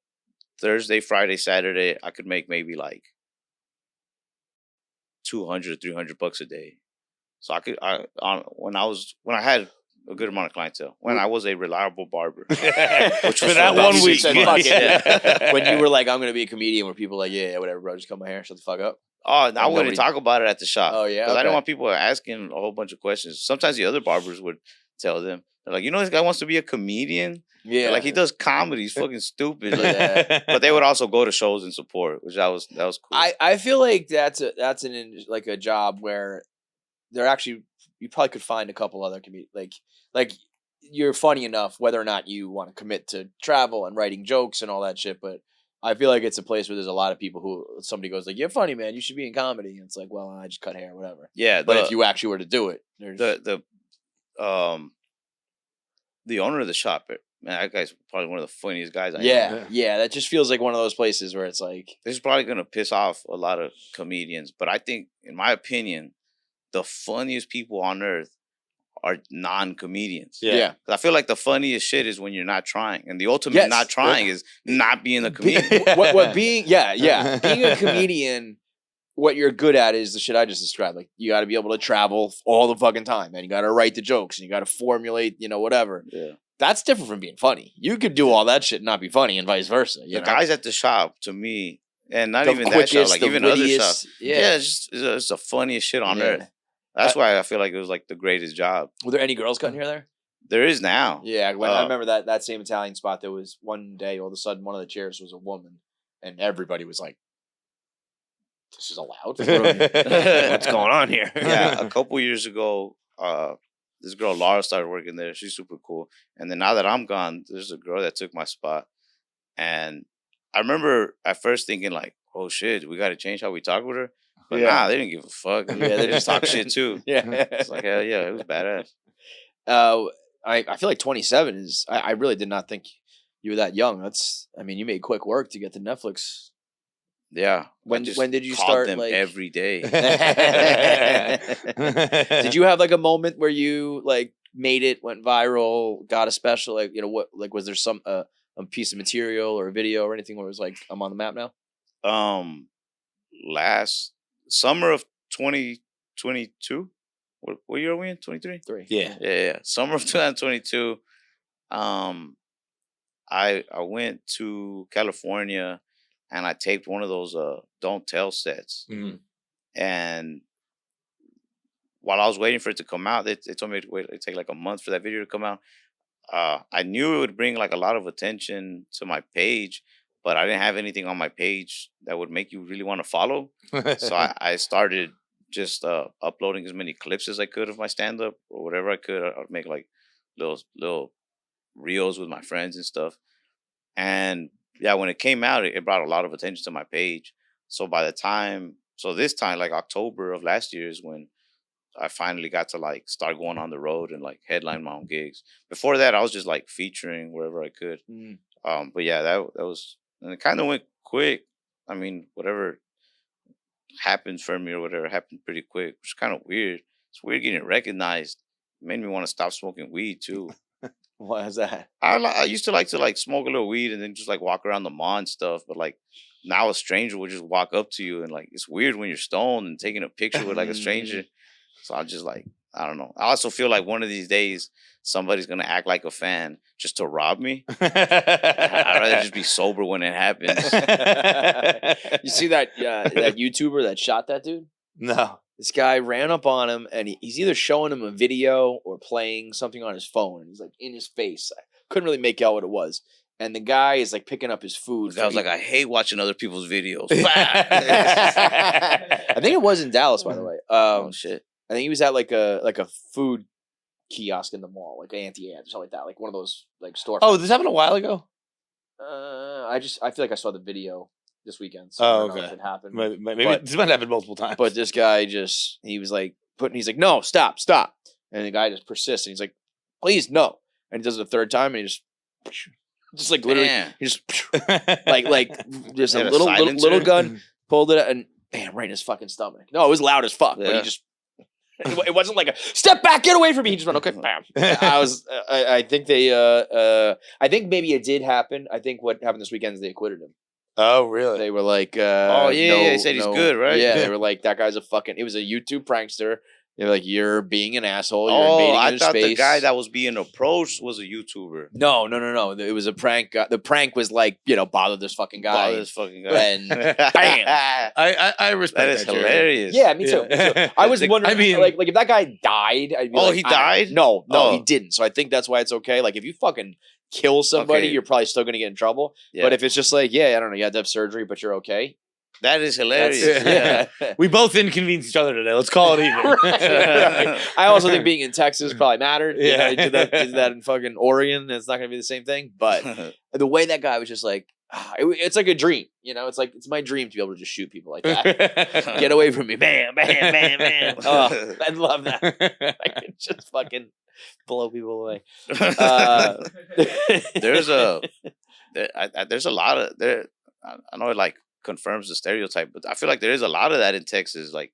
Speaker 1: Thursday, Friday, Saturday, I could make maybe like $200, $300 a day. So when I had a good amount of clientele, when I was a reliable barber, which was
Speaker 3: that 1 week.
Speaker 2: When you were like, I'm gonna be a comedian, were people like, yeah, whatever, bro, just cut my hair, shut the fuck up?
Speaker 1: Oh, I wouldn't talk about it at the shop.
Speaker 2: Oh yeah,
Speaker 1: because I didn't want people asking a whole bunch of questions. Sometimes the other barbers would tell them, they're like, this guy wants to be a comedian. Yeah, like he does comedy. He's fucking stupid. Like, but they would also go to shows and support, which that was cool.
Speaker 2: I feel like that's a job where they're actually, you probably could find a couple other comedians. Like you're funny enough, whether or not you want to commit to travel and writing jokes and all that shit. But I feel like it's a place where there's a lot of people who somebody goes like, you're funny, man, you should be in comedy. And it's like, well, I just cut hair, whatever.
Speaker 1: Yeah,
Speaker 2: but if you actually were to do it,
Speaker 1: the owner of the shop, man, that guy's probably one of the funniest guys I know.
Speaker 2: Yeah. That just feels like one of those places where it's like
Speaker 1: This is probably gonna piss off a lot of comedians, but I think, in my opinion, the funniest people on earth are non-comedians.
Speaker 2: yeah.
Speaker 1: 'Cause I feel like the funniest shit is when you're not trying, and the ultimate not trying is not being a comedian.
Speaker 2: What being being a comedian, what you're good at is the shit I just described. Like you got to be able to travel all the fucking time, and you got to write the jokes, and you got to formulate, whatever.
Speaker 1: Yeah.
Speaker 2: That's different from being funny. You could do all that shit and not be funny, and vice versa.
Speaker 1: The guys at the shop, to me, and not
Speaker 2: The
Speaker 1: even that shop,
Speaker 2: quickest,
Speaker 1: like
Speaker 2: the
Speaker 1: even other
Speaker 2: wittiest,
Speaker 1: shops. Yeah, it's the funniest shit on earth. That's why I feel like it was like the greatest job.
Speaker 2: Were there any girls cutting hair there?
Speaker 1: There is now.
Speaker 2: Yeah, when I remember that same Italian spot, there was one day all of a sudden one of the chairs was a woman, and everybody was like, "This is allowed? What's going on here?"
Speaker 1: Yeah, a couple years ago, this girl Laura started working there. She's super cool. And then now that I'm gone, there's a girl that took my spot. And I remember at first thinking like, "Oh shit, we got to change how we talk with her." But nah, they didn't give a fuck. Yeah, they just talk shit too.
Speaker 2: Yeah,
Speaker 1: it's like hell yeah, it was badass.
Speaker 2: I feel like 27 is. I really did not think you were that young. You made quick work to get to Netflix.
Speaker 1: Yeah.
Speaker 2: When did you
Speaker 1: called
Speaker 2: start?
Speaker 1: Them
Speaker 2: like
Speaker 1: every day.
Speaker 2: Did you have like a moment where you like made it, went viral, got a special? Like what? Like was there some a piece of material or a video or anything where it was like I'm on the map now?
Speaker 1: Last summer of 2022. What year are we in? 23?
Speaker 2: 3.
Speaker 1: Yeah. Summer of 2022. I went to California and I taped one of those Don't Tell sets.
Speaker 3: Mm-hmm.
Speaker 1: And while I was waiting for it to come out, they told me it'd take like a month for that video to come out. I knew it would bring like a lot of attention to my page, but I didn't have anything on my page that would make you really want to follow. So I started just uploading as many clips as I could of my stand-up or whatever I could. I'd make like little reels with my friends and stuff. And yeah, when it came out, it brought a lot of attention to my page. So this time, like October of last year is when I finally got to like start going on the road and like headline my own gigs. Before that, I was just like featuring wherever I could. But yeah, that was, and it kind of went quick. I mean, whatever happened for me or whatever happened pretty quick, which is kind of weird. It's weird getting recognized. It made me want to stop smoking weed too.
Speaker 2: Why is that?
Speaker 1: I used to like smoke a little weed and then just like walk around the mall and stuff. But like now a stranger will just walk up to you and like it's weird when you're stoned and taking a picture with like a stranger. So I just like, I don't know. I also feel like one of these days somebody's gonna act like a fan just to rob me. I'd rather just be sober when it happens.
Speaker 2: You see that YouTuber that shot that dude?
Speaker 3: No.
Speaker 2: This guy ran up on him, and he's either showing him a video or playing something on his phone. He's like in his face. I couldn't really make out what it was. And the guy is like picking up his food.
Speaker 1: I was like, I hate watching other people's videos.
Speaker 2: I think it was in Dallas, by the way.
Speaker 1: Oh shit!
Speaker 2: I think he was at like a food kiosk in the mall, like Auntie Anne's or something like that, like one of those like store.
Speaker 3: Oh, this happened a while ago.
Speaker 2: I feel like I saw the video this weekend. So
Speaker 3: Oh,
Speaker 2: I don't know
Speaker 3: okay.
Speaker 2: if it happened.
Speaker 3: Maybe this might happen multiple times.
Speaker 2: But this guy he was like he's like, no, stop. And the guy just persists and he's like, please, no. And he does it a third time and he just like literally, he just like just a little gun, pulled it out and bam, right in his fucking stomach. No, it was loud as fuck, but he just, it wasn't like a step back, get away from me. He just went, okay, bam. I think I think maybe it did happen. I think what happened this weekend is they acquitted him.
Speaker 3: Oh, really?
Speaker 2: They were like,
Speaker 1: they said he's good, right?
Speaker 2: Yeah, they were like, that guy's it was a YouTube prankster. They were like, you're being an asshole. You're invading
Speaker 1: I
Speaker 2: his
Speaker 1: thought
Speaker 2: space.
Speaker 1: the guy that was being approached was a YouTuber.
Speaker 2: No. It was a prank. The prank was like, bother this fucking guy. And bam.
Speaker 3: I respect
Speaker 1: that. Is hilarious.
Speaker 2: Yeah, me too. I was wondering, like if that guy died, I'd be like,
Speaker 1: he died?
Speaker 2: No, he didn't. So I think that's why it's okay. Like if you fucking kill somebody, you're probably still going to get in trouble. Yeah. But if it's just like, I don't know, you had to have surgery, but you're okay.
Speaker 1: That is hilarious. Yeah.
Speaker 3: We both inconvenienced each other today. Let's call it even.
Speaker 2: Right. I also think being in Texas probably mattered. Yeah. Did that in fucking Oregon. It's not going to be the same thing. But the way that guy was just like, it's like a dream, you know. It's my dream to be able to just shoot people like that. Get away from me, bam, bam, bam, bam. Oh, I love that. I can just fucking blow people away.
Speaker 1: There's a lot of there. I know it like confirms the stereotype, but I feel like there is a lot of that in Texas. Like,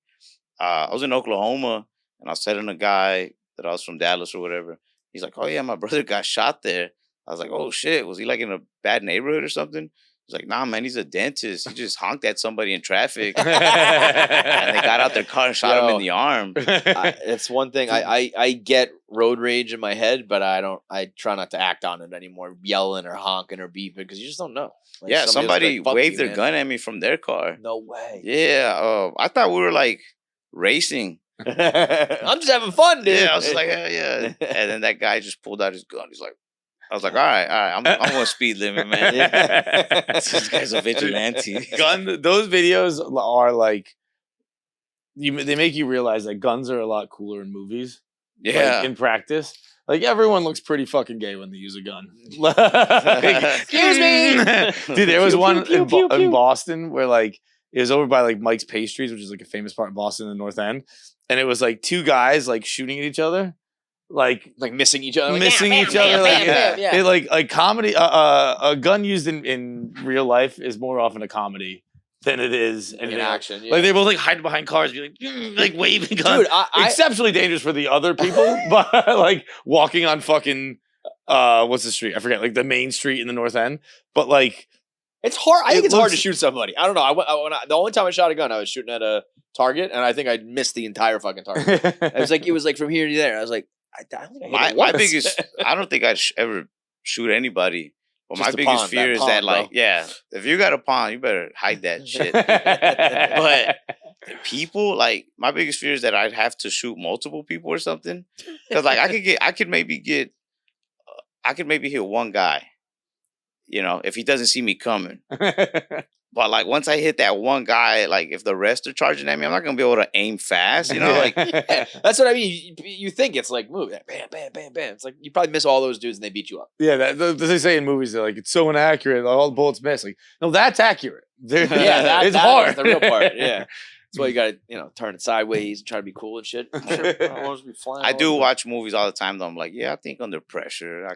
Speaker 1: I was in Oklahoma and I was telling a guy that I was from Dallas or whatever. He's like, "Oh yeah, my brother got shot there." I was like, "Oh shit, was he like in a bad neighborhood or something?" He's like, "Nah, man, he's a dentist. He just honked at somebody in traffic, and they got out their car and shot him in the arm."
Speaker 2: It's one thing. I get road rage in my head, but I try not to act on it anymore, yelling or honking or beeping, because you just don't know. Like,
Speaker 1: yeah, somebody waved their gun at me from their car.
Speaker 2: No way.
Speaker 1: Yeah, I thought we were like racing.
Speaker 2: I'm just having fun, dude.
Speaker 1: Yeah, I was just like, yeah. And then that guy just pulled out his gun. He's like, I was like, all right, I'm going speed limit, man. This guy's a vigilante.
Speaker 3: Those videos are like, they make you realize that guns are a lot cooler in movies.
Speaker 1: Yeah.
Speaker 3: Like, in practice. Like, everyone looks pretty fucking gay when they use a gun.
Speaker 2: Excuse me!
Speaker 3: Dude, there was one in Boston where, like, it was over by, like, Mike's Pastries, which is, like, a famous part in Boston in the North End. And it was, like, two guys, like, shooting at each other. Like
Speaker 2: missing each other.
Speaker 3: Like comedy. A gun used in real life is more often a comedy than it is in
Speaker 2: action. Yeah.
Speaker 3: Like they both like hide behind cars, be like waving guns.
Speaker 2: Dude,
Speaker 3: exceptionally dangerous for the other people, but like walking on fucking what's the street? I forget. Like the main street in the North End, but like
Speaker 2: it's hard. I think it's hard to shoot somebody. I don't know. The only time I shot a gun, I was shooting at a target, and I think I missed the entire fucking target. It was like from here to there. I was like.
Speaker 1: My biggest, I don't think I'd ever shoot anybody. But my biggest fear is that, like, yeah, if you got a pawn, you better hide that shit. But people, like, my biggest fear is that I'd have to shoot multiple people or something. Because, like, I could maybe hit one guy, you know, if he doesn't see me coming. But, like, once I hit that one guy, like, if the rest are charging at me, I'm not going to be able to aim fast, you know? Like,
Speaker 2: that's what I mean. You think it's like, move, bam, bam, bam, bam. It's like, you probably miss all those dudes and they beat you up.
Speaker 3: Yeah, they say in movies, they're like, it's so inaccurate. All the bullets miss. Like, no, that's accurate.
Speaker 2: It's
Speaker 3: hard.
Speaker 2: That's the real part, yeah. That's why you got to, turn it sideways and try to be cool and shit.
Speaker 1: I do watch movies all the time, though. I'm like, yeah, I think under pressure, I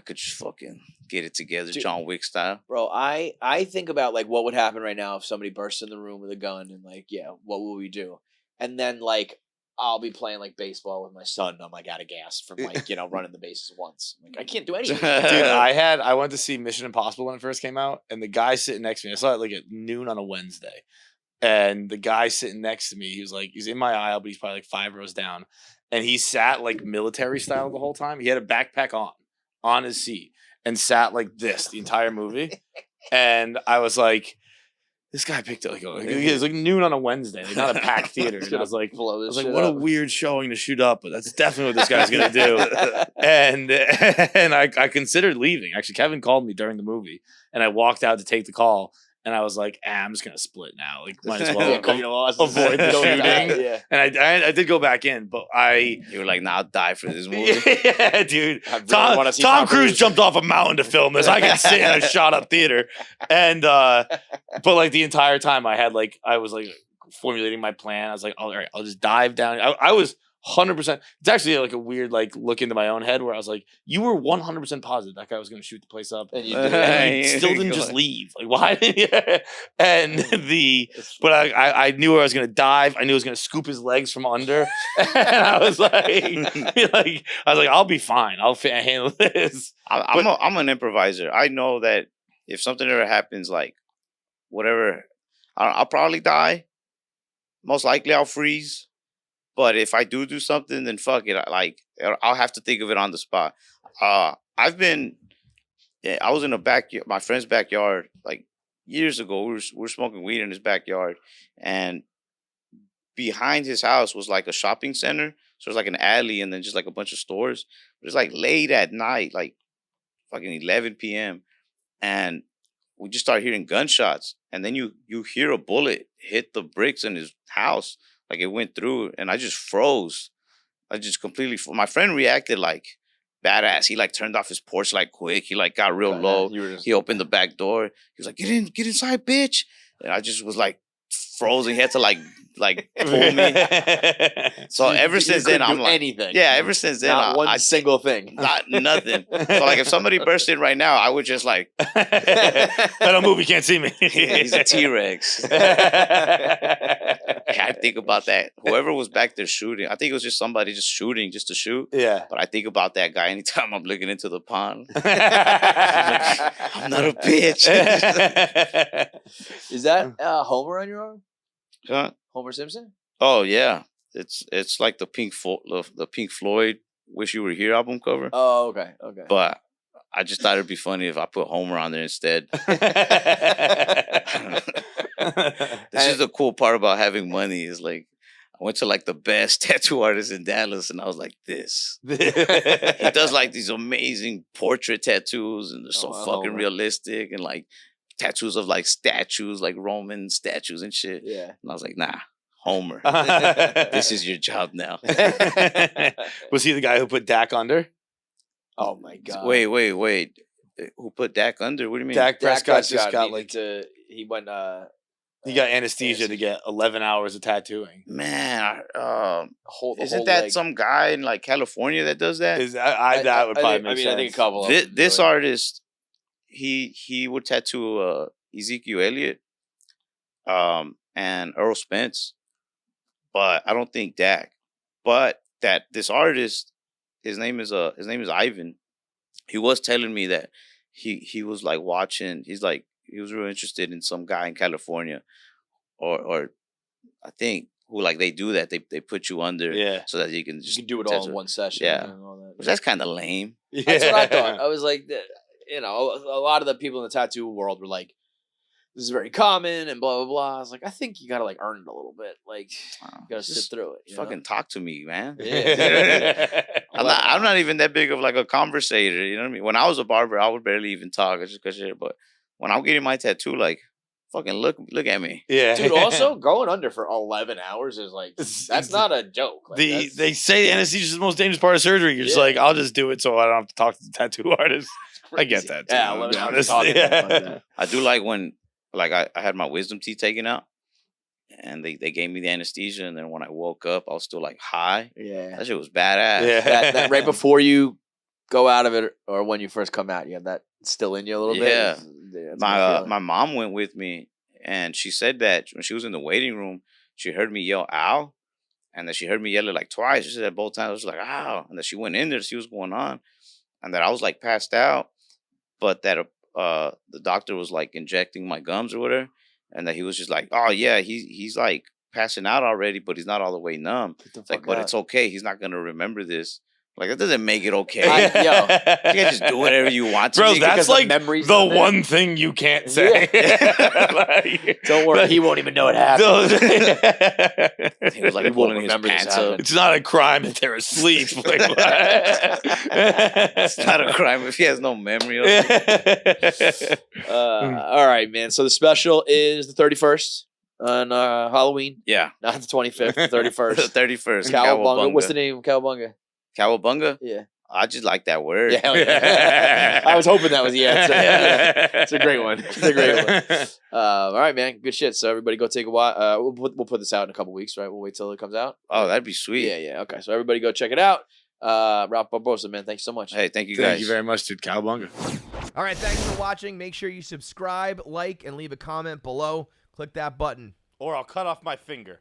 Speaker 1: could just fucking get it together, dude, John Wick style.
Speaker 2: Bro, I think about, like, what would happen right now if somebody bursts in the room with a gun and, like, yeah, what will we do? And then, like, I'll be playing, like, baseball with my son. I'm, like, out of gas from, like, running the bases once. I'm like, I can't do anything.
Speaker 3: Dude, I went to see Mission Impossible when it first came out, and the guy sitting next to me, I saw it, like, at noon on a Wednesday. And the guy sitting next to me, he's in my aisle, but he's probably, like, 5 rows down. And he sat, like, military style the whole time. He had a backpack on his seat and sat like this the entire movie. And I was like, this guy picked it. It was like noon on a Wednesday, like not a packed theater. And I was like, what a weird showing to shoot up, but that's definitely what this guy's gonna do. and I considered leaving. Actually, Kevin called me during the movie, and I walked out to take the call. And I was like, I'm just going to split now. Like, might as well avoid the shooting. Yeah. And I did go back in, but You were like, nah, I'll die for this movie. Yeah, dude. Really Tom Cruise jumped off a mountain to film this. I can sit in a shot-up theater. And, but, like, the entire time I was, like, formulating my plan. I was like, all right, I'll just dive down. I was 100%. It's actually like a weird like look into my own head where I was like, you were 100% positive that guy was going to shoot the place up, and you still didn't just leave. Like, why? And but I knew where I was going to dive. I knew I was going to scoop his legs from under, and I was like, I'll be fine. I'll handle this.
Speaker 1: I'm an improviser. I know that if something ever happens, like whatever, I'll probably die. Most likely, I'll freeze. But if I do something, then fuck it. I'll have to think of it on the spot. I was in my friend's backyard, like years ago. We were smoking weed in his backyard, and behind his house was like a shopping center. So it was like an alley, and then just like a bunch of stores. It was like late at night, like fucking 11 p.m. And we just started hearing gunshots, and then you hear a bullet hit the bricks in his house. Like, it went through, and I just froze. I just completely... My friend reacted like badass. He like turned off his porch like quick. He like got real low. He opened the back door. He was like, get inside, bitch. And I just was like frozen. He had to like pull me. So ever since then, I'm like,
Speaker 2: anything.
Speaker 1: Yeah, ever since then,
Speaker 2: not one single thing.
Speaker 1: Not nothing. So like, if somebody burst in right now, I would just like,
Speaker 3: I don't move. You can't see me.
Speaker 1: He's a T-Rex. I think about that. Whoever was back there shooting, I think it was just somebody just shooting just to shoot.
Speaker 3: Yeah.
Speaker 1: But I think about that guy anytime I'm looking into the pond. I'm not a bitch.
Speaker 2: Is that Homer on your arm?
Speaker 1: Huh?
Speaker 2: Homer Simpson?
Speaker 1: Oh yeah, it's like the Pink Floyd "Wish You Were Here" album cover.
Speaker 2: Oh, okay.
Speaker 1: But I just thought it'd be funny if I put Homer on there instead. This is the cool part about having money is like I went to like the best tattoo artist in Dallas and I was like this. He does like these amazing portrait tattoos and they're so fucking realistic and like tattoos of like statues, like Roman statues and shit.
Speaker 2: Yeah.
Speaker 1: And I was like, nah, Homer. This is your job now.
Speaker 3: Was he the guy who put Dak under?
Speaker 2: Oh my God.
Speaker 1: Wait. Who put Dak under? What do you mean?
Speaker 3: Dak Prescott just got like
Speaker 2: he went
Speaker 3: he got anesthesia to get 11 hours of tattooing.
Speaker 1: Man,
Speaker 2: isn't
Speaker 1: that some guy in like California that does that?
Speaker 3: That would probably make sense.
Speaker 2: I think a couple of
Speaker 1: this artist, he would tattoo Ezekiel Elliott, and Earl Spence, but I don't think Dak. But that this artist, his name is Ivan. He was telling me that he was like watching. He was real interested in some guy in California, or I think who like they do that. They put you under, so that you can
Speaker 2: do it all in one session.
Speaker 1: Yeah,
Speaker 2: and all that.
Speaker 1: Which that's kind of lame.
Speaker 2: That's what I thought. I was like, a lot of the people in the tattoo world were like, this is very common and blah blah blah. I was like, I think you gotta like earn it a little bit. Like, you gotta sit through it.
Speaker 1: Fucking talk to me, man.
Speaker 2: Yeah.
Speaker 1: I'm not even that big of like a conversator. You know what I mean? When I was a barber, I would barely even talk. Just cause shit. But when I'm getting my tattoo, like, fucking look at me.
Speaker 2: Yeah, dude. Also, going under for 11 hours is like that's not a joke. Like,
Speaker 3: they say anesthesia is the most dangerous part of surgery. You're just like, I'll just do it so I don't have to talk to the tattoo artist. I get that. Too,
Speaker 2: yeah, 11 hours talking about that.
Speaker 1: I do like when. Like I had my wisdom teeth taken out, and they gave me the anesthesia, and then when I woke up, I was still like high.
Speaker 2: Yeah,
Speaker 1: that shit was badass.
Speaker 2: Yeah, that right before you go out of it, or when you first come out, you have that still in you a little bit.
Speaker 1: Yeah, my mom went with me, and she said that when she was in the waiting room, she heard me yell "ow," and then she heard me yell it like twice. She said that both times. I was like "ow," and then she went in there to see what's going on, and that I was like passed out, but that the doctor was like injecting my gums or whatever, and that he was just like, oh yeah, he's like passing out already, but he's not all the way numb. It's like, but it's okay. He's not gonna remember this. Like that doesn't make it okay. You can't just do whatever you want to.
Speaker 3: Bro, that's like the one thing you can't say.
Speaker 2: Yeah. Like, don't worry, he won't even know it happened.
Speaker 1: He was like pulling his pants up.
Speaker 3: It's not a crime if they're asleep.
Speaker 1: It's not a crime if he has no memory of it.
Speaker 2: All right, man. So the special is the 31st on Halloween.
Speaker 1: Yeah,
Speaker 2: not the 25th. The 31st.
Speaker 1: The 31st.
Speaker 2: Cowabunga. What's the name of Cowabunga?
Speaker 1: Cowabunga?
Speaker 2: Yeah.
Speaker 1: I just like that word.
Speaker 2: Yeah. I was hoping that was the answer. It's a great one. It's a great one. All right, man. Good shit. So everybody go take a while. We'll put this out in a couple weeks, right? We'll wait till it comes out.
Speaker 1: Oh, that'd be sweet.
Speaker 2: Yeah. Okay. So everybody go check it out. Ralph Barbosa, man. Thanks so much.
Speaker 1: Hey, thank you guys.
Speaker 3: Thank you very much, dude. Cowabunga.
Speaker 4: All right. Thanks for watching. Make sure you subscribe, like, and leave a comment below. Click that button.
Speaker 3: Or I'll cut off my finger.